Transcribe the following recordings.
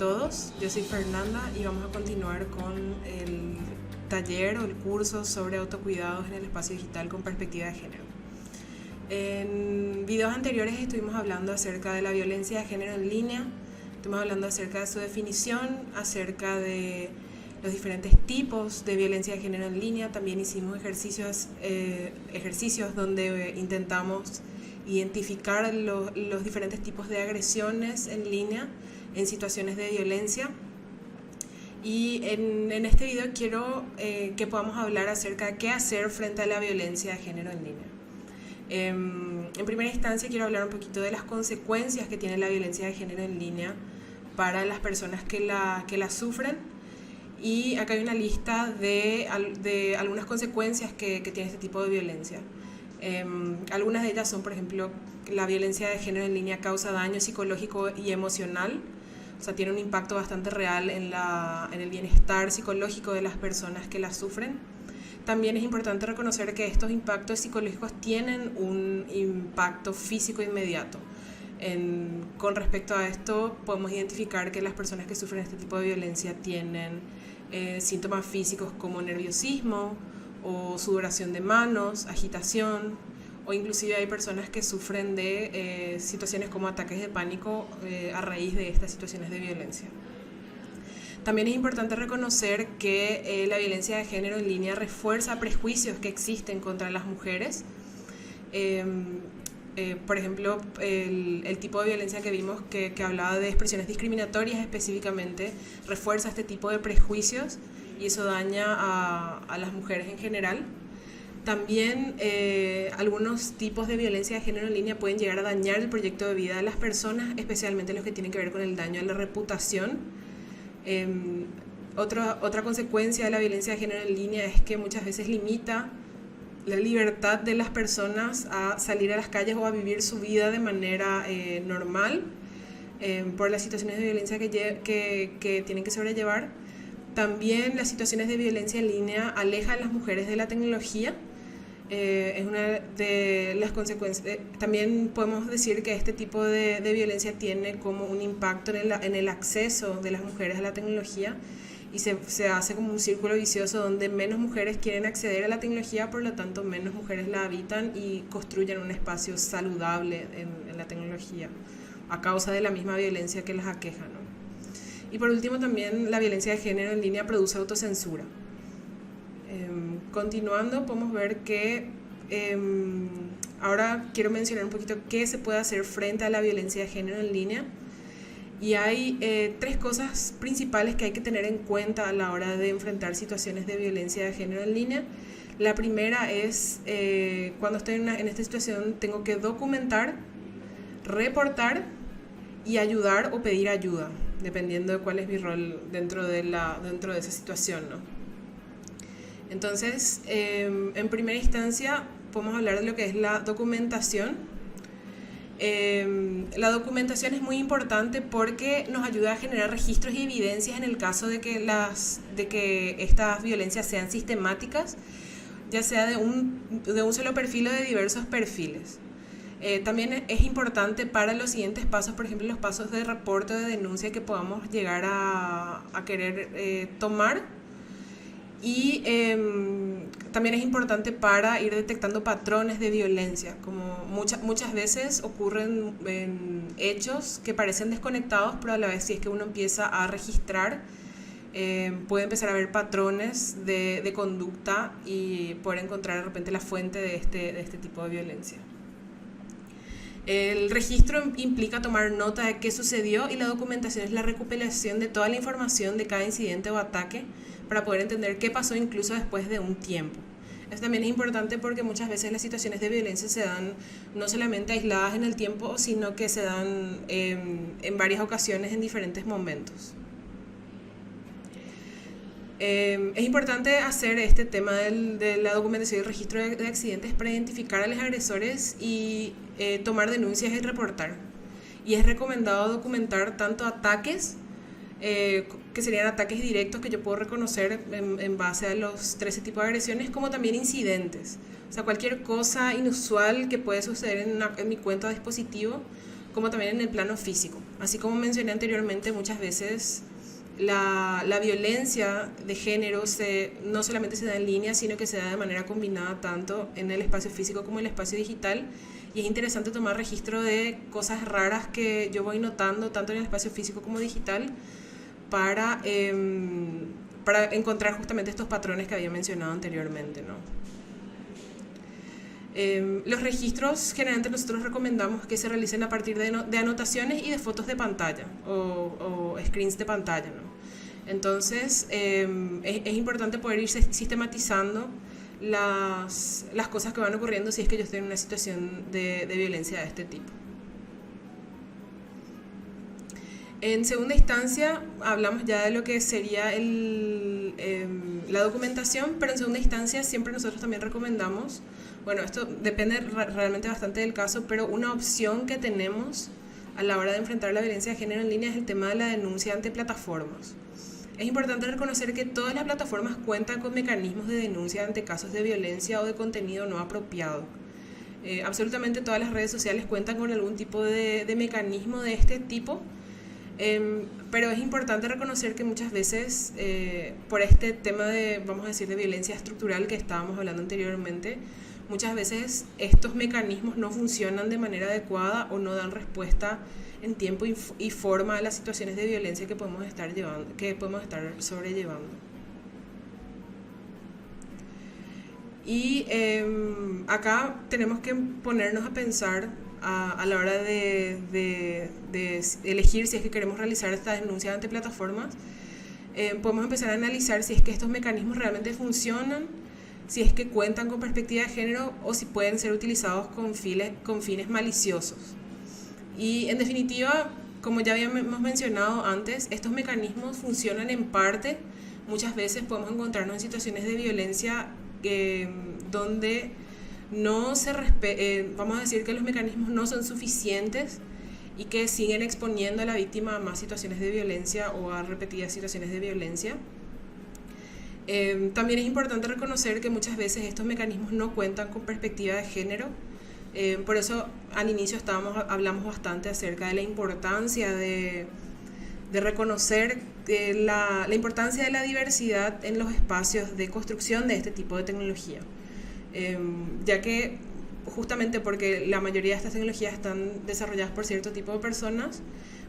todos, yo soy Fernanda y vamos a continuar con el taller o el curso sobre autocuidados en el espacio digital con perspectiva de género. En videos anteriores estuvimos hablando acerca de la violencia de género en línea, estuvimos hablando acerca de su definición, acerca de los diferentes tipos de violencia de género en línea. También hicimos ejercicios donde intentamos identificar los diferentes tipos de agresiones en línea en situaciones de violencia. Y en este video quiero que podamos hablar acerca de qué hacer frente a la violencia de género en línea. En primera instancia quiero hablar un poquito de las consecuencias que tiene la violencia de género en línea para las personas que la sufren. Y acá hay una lista de algunas consecuencias que tiene este tipo de violencia. Algunas de ellas son, por ejemplo, la violencia de género en línea causa daño psicológico y emocional, o sea, tiene un impacto bastante real en el bienestar psicológico de las personas que la sufren. También es importante reconocer que estos impactos psicológicos tienen un impacto físico inmediato. Con respecto a esto, podemos identificar que las personas que sufren este tipo de violencia tienen síntomas físicos como nerviosismo o sudoración de manos, agitación, o inclusive hay personas que sufren de situaciones como ataques de pánico a raíz de estas situaciones de violencia. También es importante reconocer que la violencia de género en línea refuerza prejuicios que existen contra las mujeres. Por ejemplo, el tipo de violencia que vimos que hablaba de expresiones discriminatorias específicamente refuerza este tipo de prejuicios y eso daña a las mujeres en general. También algunos tipos de violencia de género en línea pueden llegar a dañar el proyecto de vida de las personas, especialmente los que tienen que ver con el daño a la reputación. Otra consecuencia de la violencia de género en línea es que muchas veces limita la libertad de las personas a salir a las calles o a vivir su vida de manera normal por las situaciones de violencia que tienen que sobrellevar. También las situaciones de violencia en línea alejan a las mujeres de la tecnología. Es una de las consecuencias. También podemos decir que este tipo de violencia tiene como un impacto en el acceso de las mujeres a la tecnología y se hace como un círculo vicioso donde menos mujeres quieren acceder a la tecnología, por lo tanto menos mujeres la habitan y construyen un espacio saludable en la tecnología a causa de la misma violencia que las aqueja, ¿no? Y por último también la violencia de género en línea produce autocensura. Continuando podemos ver que ahora quiero mencionar un poquito qué se puede hacer frente a la violencia de género en línea. Y hay tres cosas principales que hay que tener en cuenta a la hora de enfrentar situaciones de violencia de género en línea. La primera es cuando estoy en esta situación tengo que documentar, reportar y ayudar o pedir ayuda, dependiendo de cuál es mi rol dentro de esa situación, ¿no? Entonces, en primera instancia podemos hablar de lo que es la documentación. La documentación es muy importante porque nos ayuda a generar registros y evidencias en el caso de que estas violencias sean sistemáticas, ya sea de un solo perfil o de diversos perfiles. También es importante para los siguientes pasos, por ejemplo, los pasos de reporte o de denuncia que podamos llegar a querer tomar. Y también es importante para ir detectando patrones de violencia, como muchas veces ocurren hechos que parecen desconectados, pero a la vez si es que uno empieza a registrar, puede empezar a ver patrones de conducta y poder encontrar de repente la fuente de este tipo de violencia. El registro implica tomar nota de qué sucedió y la documentación es la recopilación de toda la información de cada incidente o ataque para poder entender qué pasó incluso después de un tiempo. Esto también es importante porque muchas veces las situaciones de violencia se dan no solamente aisladas en el tiempo, sino que se dan en varias ocasiones en diferentes momentos. Es importante hacer este tema de la documentación y registro de accidentes para identificar a los agresores y tomar denuncias y reportar. Y es recomendado documentar tanto ataques, que serían ataques directos que yo puedo reconocer en base a los 13 tipos de agresiones, como también incidentes. O sea, cualquier cosa inusual que puede suceder en mi cuenta de dispositivo como también en el plano físico. Así como mencioné anteriormente, muchas veces la violencia de género no solamente se da en línea, sino que se da de manera combinada tanto en el espacio físico como en el espacio digital. Y es interesante tomar registro de cosas raras que yo voy notando tanto en el espacio físico como digital para encontrar justamente estos patrones que había mencionado anteriormente, ¿no? Los registros generalmente nosotros recomendamos que se realicen a partir de anotaciones y de fotos de pantalla o screens de pantalla, ¿no? Entonces es importante poder ir sistematizando las cosas que van ocurriendo si es que yo estoy en una situación de violencia de este tipo. En segunda instancia hablamos ya de lo que sería la documentación, pero en segunda instancia siempre nosotros también recomendamos, bueno, esto depende realmente bastante del caso, pero una opción que tenemos a la hora de enfrentar la violencia de género en línea es el tema de la denuncia ante plataformas. Es importante reconocer que todas las plataformas cuentan con mecanismos de denuncia ante casos de violencia o de contenido no apropiado. Absolutamente todas las redes sociales cuentan con algún tipo de mecanismo de este tipo, pero es importante reconocer que muchas veces por este tema de, vamos a decir, de violencia estructural que estábamos hablando anteriormente, muchas veces estos mecanismos no funcionan de manera adecuada o no dan respuesta en tiempo y forma a las situaciones de violencia que podemos estar sobrellevando. Y acá tenemos que ponernos a pensar a la hora de elegir si es que queremos realizar esta denuncia ante plataformas. Podemos empezar a analizar si es que estos mecanismos realmente funcionan, si es que cuentan con perspectiva de género o si pueden ser utilizados con fines maliciosos. Y en definitiva, como ya habíamos mencionado antes, estos mecanismos funcionan en parte. Muchas veces podemos encontrarnos en situaciones de violencia donde vamos a decir que los mecanismos no son suficientes y que siguen exponiendo a la víctima a más situaciones de violencia o a repetidas situaciones de violencia. También es importante reconocer que muchas veces estos mecanismos no cuentan con perspectiva de género. Por eso al inicio hablamos bastante acerca de la importancia de reconocer la importancia de la diversidad en los espacios de construcción de este tipo de tecnología, ya que justamente porque la mayoría de estas tecnologías están desarrolladas por cierto tipo de personas,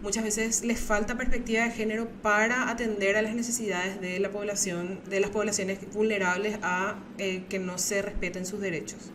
muchas veces les falta perspectiva de género para atender a las necesidades de la población, de las poblaciones vulnerables a que no se respeten sus derechos.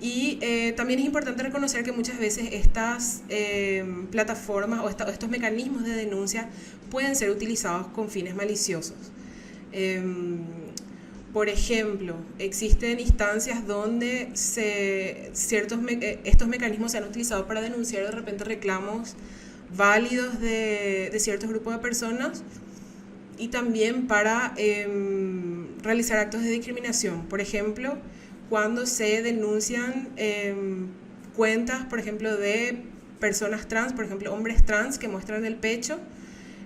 Y también es importante reconocer que muchas veces estas plataformas o estos mecanismos de denuncia pueden ser utilizados con fines maliciosos. Por ejemplo, existen instancias donde estos mecanismos se han utilizado para denunciar de repente reclamos válidos de ciertos grupos de personas y también para realizar actos de discriminación. Por ejemplo, cuando se denuncian cuentas, por ejemplo, de personas trans, por ejemplo, hombres trans que muestran el pecho,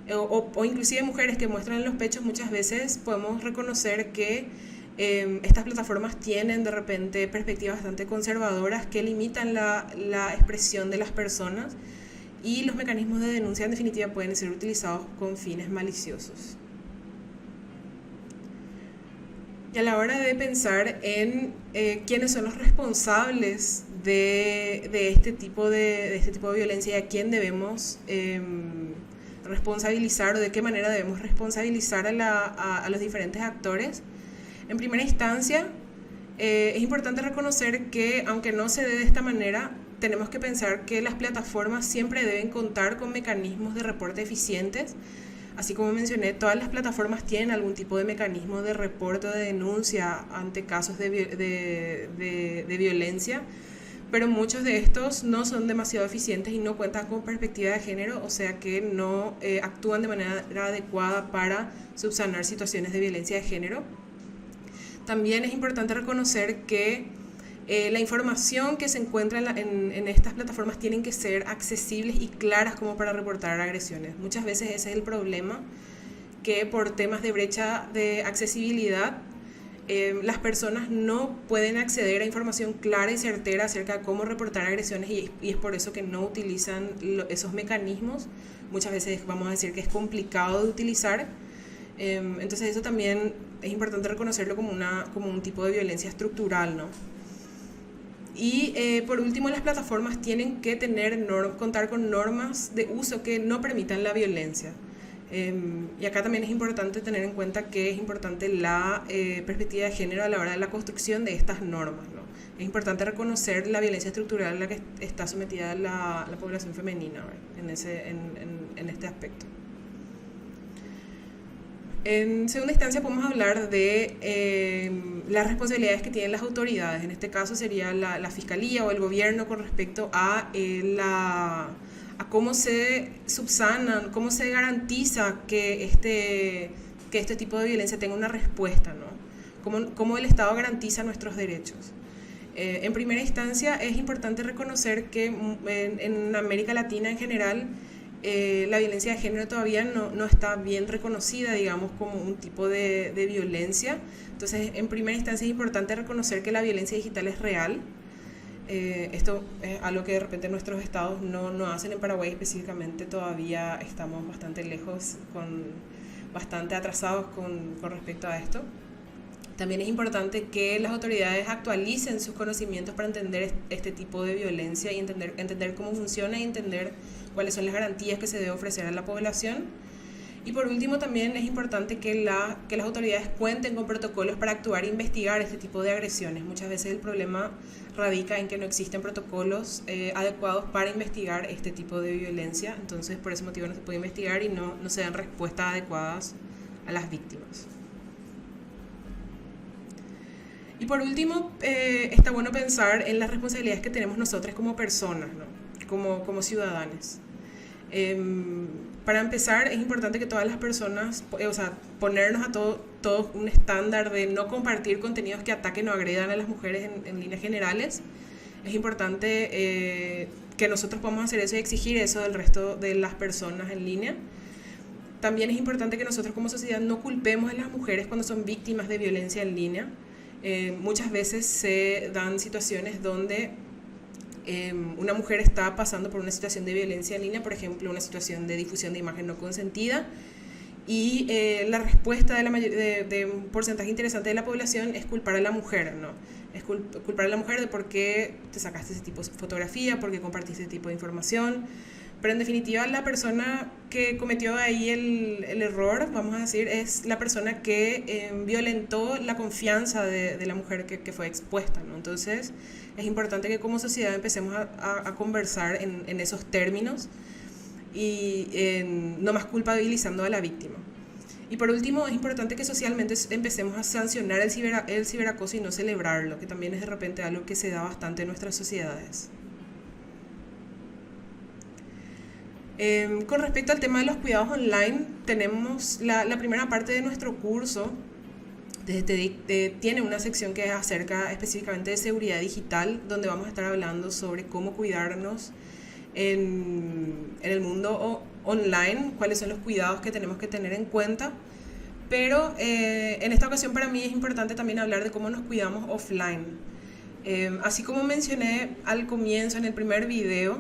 o inclusive mujeres que muestran los pechos, muchas veces podemos reconocer que estas plataformas tienen de repente perspectivas bastante conservadoras que limitan la expresión de las personas, y los mecanismos de denuncia en definitiva pueden ser utilizados con fines maliciosos. Y a la hora de pensar en quiénes son los responsables de este tipo de violencia y a quién debemos responsabilizar o de qué manera debemos responsabilizar a los diferentes actores, en primera instancia es importante reconocer que aunque no se dé de esta manera, tenemos que pensar que las plataformas siempre deben contar con mecanismos de reporte eficientes. Así como mencioné, todas las plataformas tienen algún tipo de mecanismo de reporte o de denuncia ante casos de violencia, pero muchos de estos no son demasiado eficientes y no cuentan con perspectiva de género, o sea que no actúan de manera adecuada para subsanar situaciones de violencia de género. También es importante reconocer que la información que se encuentra en estas plataformas tienen que ser accesibles y claras como para reportar agresiones. Muchas veces ese es el problema, que por temas de brecha de accesibilidad las personas no pueden acceder a información clara y certera acerca de cómo reportar agresiones y es por eso que no utilizan esos mecanismos. Muchas veces vamos a decir que es complicado de utilizar. Entonces eso también es importante reconocerlo como un tipo de violencia estructural, ¿no? Y por último, las plataformas tienen que contar con normas de uso que no permitan la violencia. Y acá también es importante tener en cuenta que es importante la perspectiva de género a la hora de la construcción de estas normas, ¿no? Es importante reconocer la violencia estructural a la que está sometida la población femenina, ¿verdad? En este aspecto. En segunda instancia podemos hablar de las responsabilidades que tienen las autoridades. En este caso sería la Fiscalía o el gobierno con respecto a cómo se subsanan, cómo se garantiza que este tipo de violencia tenga una respuesta, ¿no? Cómo el Estado garantiza nuestros derechos. En primera instancia es importante reconocer que en América Latina en general la violencia de género todavía no está bien reconocida, digamos, como un tipo de violencia. Entonces, en primera instancia es importante reconocer que la violencia digital es real. Esto es algo que de repente nuestros estados no hacen. En Paraguay específicamente todavía estamos bastante lejos, bastante atrasados con respecto a esto. También es importante que las autoridades actualicen sus conocimientos para entender este tipo de violencia y entender cómo funciona y entender cuáles son las garantías que se debe ofrecer a la población. Y por último, también es importante que las autoridades cuenten con protocolos para actuar e investigar este tipo de agresiones. Muchas veces el problema radica en que no existen protocolos adecuados para investigar este tipo de violencia. Entonces, por ese motivo no se puede investigar y no se dan respuestas adecuadas a las víctimas. Y por último, está bueno pensar en las responsabilidades que tenemos nosotros como personas, ¿no? como ciudadanos. Para empezar, es importante que todas las personas, ponernos a todos un estándar de no compartir contenidos que ataquen o agredan a las mujeres en líneas generales. Es importante que nosotros podamos hacer eso y exigir eso del resto de las personas en línea. También es importante que nosotros como sociedad no culpemos a las mujeres cuando son víctimas de violencia en línea. Muchas veces se dan situaciones donde una mujer está pasando por una situación de violencia en línea, por ejemplo, una situación de difusión de imagen no consentida, y la respuesta de un porcentaje interesante de la población es culpar a la mujer, ¿no? Es culpar a la mujer de por qué te sacaste ese tipo de fotografía, por qué compartiste ese tipo de información. Pero en definitiva la persona que cometió ahí el error, vamos a decir, es la persona que violentó la confianza de la mujer que fue expuesta, ¿no? Entonces es importante que como sociedad empecemos a conversar en esos términos y no más culpabilizando a la víctima. Y por último, es importante que socialmente empecemos a sancionar el ciberacoso y no celebrarlo, que también es de repente algo que se da bastante en nuestras sociedades. Con respecto al tema de los cuidados online, tenemos la primera parte de nuestro curso, tiene una sección que es acerca específicamente de seguridad digital, donde vamos a estar hablando sobre cómo cuidarnos en el mundo online, cuáles son los cuidados que tenemos que tener en cuenta. Pero en esta ocasión para mí es importante también hablar de cómo nos cuidamos offline. Así como mencioné al comienzo en el primer video,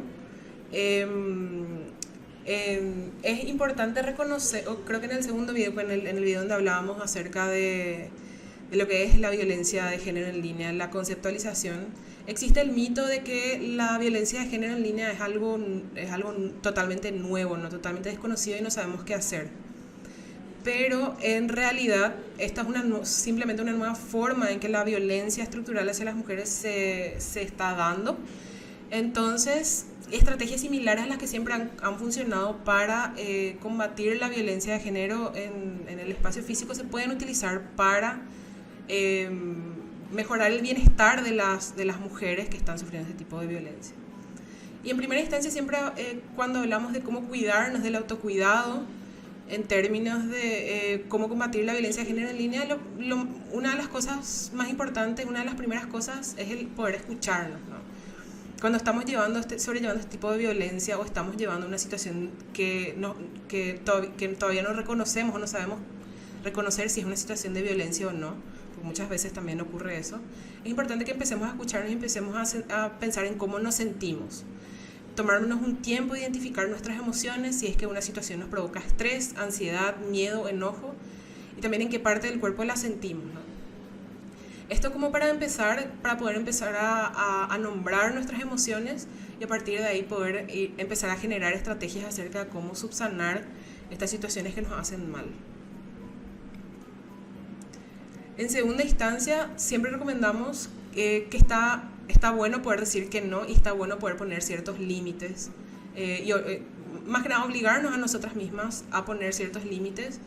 es importante reconocer, o creo que en el segundo video, en el video donde hablábamos acerca de lo que es la violencia de género en línea, la conceptualización, existe el mito de que la violencia de género en línea es algo totalmente nuevo, no totalmente desconocido y no sabemos qué hacer. Pero en realidad esta es simplemente una nueva forma en que la violencia estructural hacia las mujeres se está dando. Entonces, estrategias similares a las que siempre han funcionado para combatir la violencia de género en el espacio físico se pueden utilizar para mejorar el bienestar de las mujeres que están sufriendo este tipo de violencia. Y en primera instancia siempre cuando hablamos de cómo cuidarnos, del autocuidado, en términos de cómo combatir la violencia de género en línea, una de las cosas más importantes, una de las primeras cosas es el poder escucharnos, ¿no? Cuando estamos sobrellevando este tipo de violencia o estamos llevando una situación que todavía no reconocemos o no sabemos reconocer si es una situación de violencia o no, muchas veces también ocurre eso, es importante que empecemos a escucharnos y empecemos a pensar en cómo nos sentimos. Tomarnos un tiempo de identificar nuestras emociones, si es que una situación nos provoca estrés, ansiedad, miedo, enojo, y también en qué parte del cuerpo la sentimos, ¿no? Esto como para poder empezar a nombrar nuestras emociones y a partir de ahí poder empezar a generar estrategias acerca de cómo subsanar estas situaciones que nos hacen mal. En segunda instancia, siempre recomendamos que está bueno poder decir que no y está bueno poder poner ciertos límites. Más que nada obligarnos a nosotras mismas a poner ciertos límites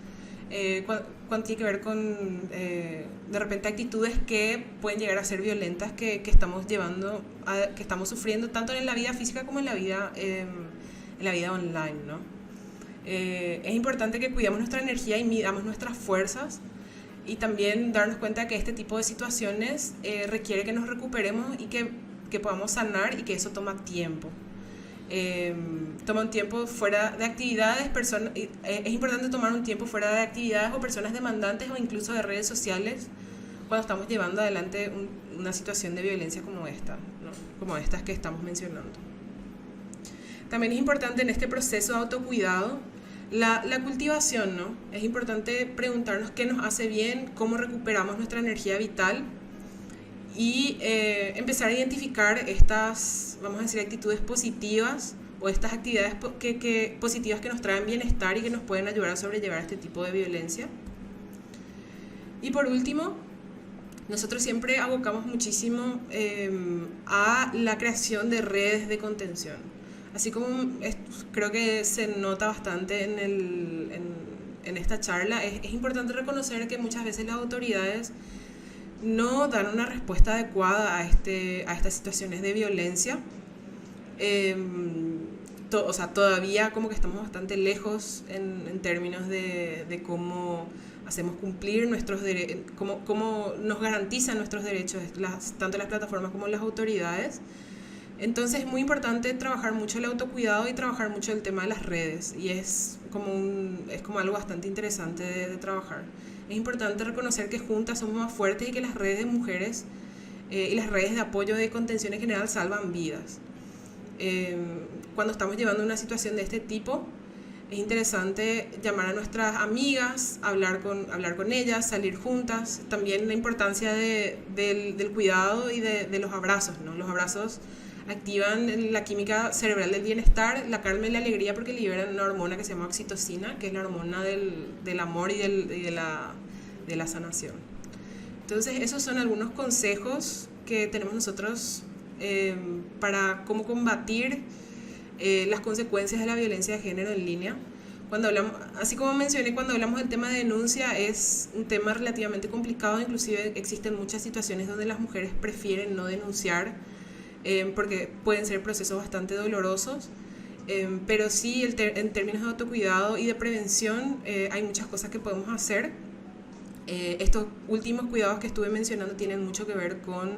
cuando tiene que ver con de repente actitudes que pueden llegar a ser violentas que estamos que estamos sufriendo tanto en la vida física como en la vida online, ¿no? Es importante que cuidemos nuestra energía y midamos nuestras fuerzas y también darnos cuenta que este tipo de situaciones requiere que nos recuperemos y que podamos sanar y que eso toma tiempo. Toma un tiempo fuera de actividades, es importante tomar un tiempo fuera de actividades o personas demandantes o incluso de redes sociales cuando estamos llevando adelante una situación de violencia como esta, ¿no? Como estas que estamos mencionando. También es importante en este proceso de autocuidado la cultivación, ¿no? Es importante preguntarnos qué nos hace bien, cómo recuperamos nuestra energía vital y empezar a identificar estas, vamos a decir, actitudes positivas o estas actividades positivas que nos traen bienestar y que nos pueden ayudar a sobrellevar este tipo de violencia. Y por último, nosotros siempre abocamos muchísimo a la creación de redes de contención. Así como creo que se nota bastante en esta charla, es importante reconocer que muchas veces las autoridades no dan una respuesta adecuada a estas situaciones de violencia. Todavía como que estamos bastante lejos en términos de cómo hacemos cumplir nuestros derechos, cómo nos garantizan nuestros derechos, tanto las plataformas como las autoridades. Entonces es muy importante trabajar mucho el autocuidado y trabajar mucho el tema de las redes, y es como algo bastante interesante de trabajar. Es importante reconocer que juntas somos más fuertes y que las redes de mujeres y las redes de apoyo de contención en general salvan vidas. Cuando estamos llevando una situación de este tipo, es interesante llamar a nuestras amigas, hablar con ellas, salir juntas. También la importancia del cuidado y de los abrazos, ¿no? Los abrazos activan la química cerebral del bienestar, la calma y la alegría porque liberan una hormona que se llama oxitocina, que es la hormona del amor y de la sanación. Entonces, esos son algunos consejos que tenemos nosotros para cómo combatir las consecuencias de la violencia de género en línea. Así como mencioné, cuando hablamos del tema de denuncia, es un tema relativamente complicado, inclusive existen muchas situaciones donde las mujeres prefieren no denunciar, porque pueden ser procesos bastante dolorosos, pero sí en términos de autocuidado y de prevención hay muchas cosas que podemos hacer. Estos últimos cuidados que estuve mencionando tienen mucho que ver con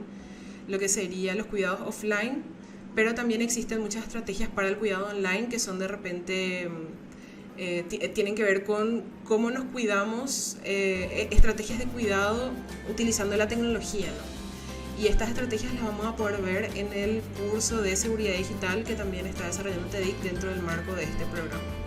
lo que serían los cuidados offline, pero también existen muchas estrategias para el cuidado online que son de repente tienen que ver con cómo nos cuidamos, estrategias de cuidado utilizando la tecnología, ¿no? Y estas estrategias las vamos a poder ver en el curso de seguridad digital que también está desarrollando TEDx dentro del marco de este programa.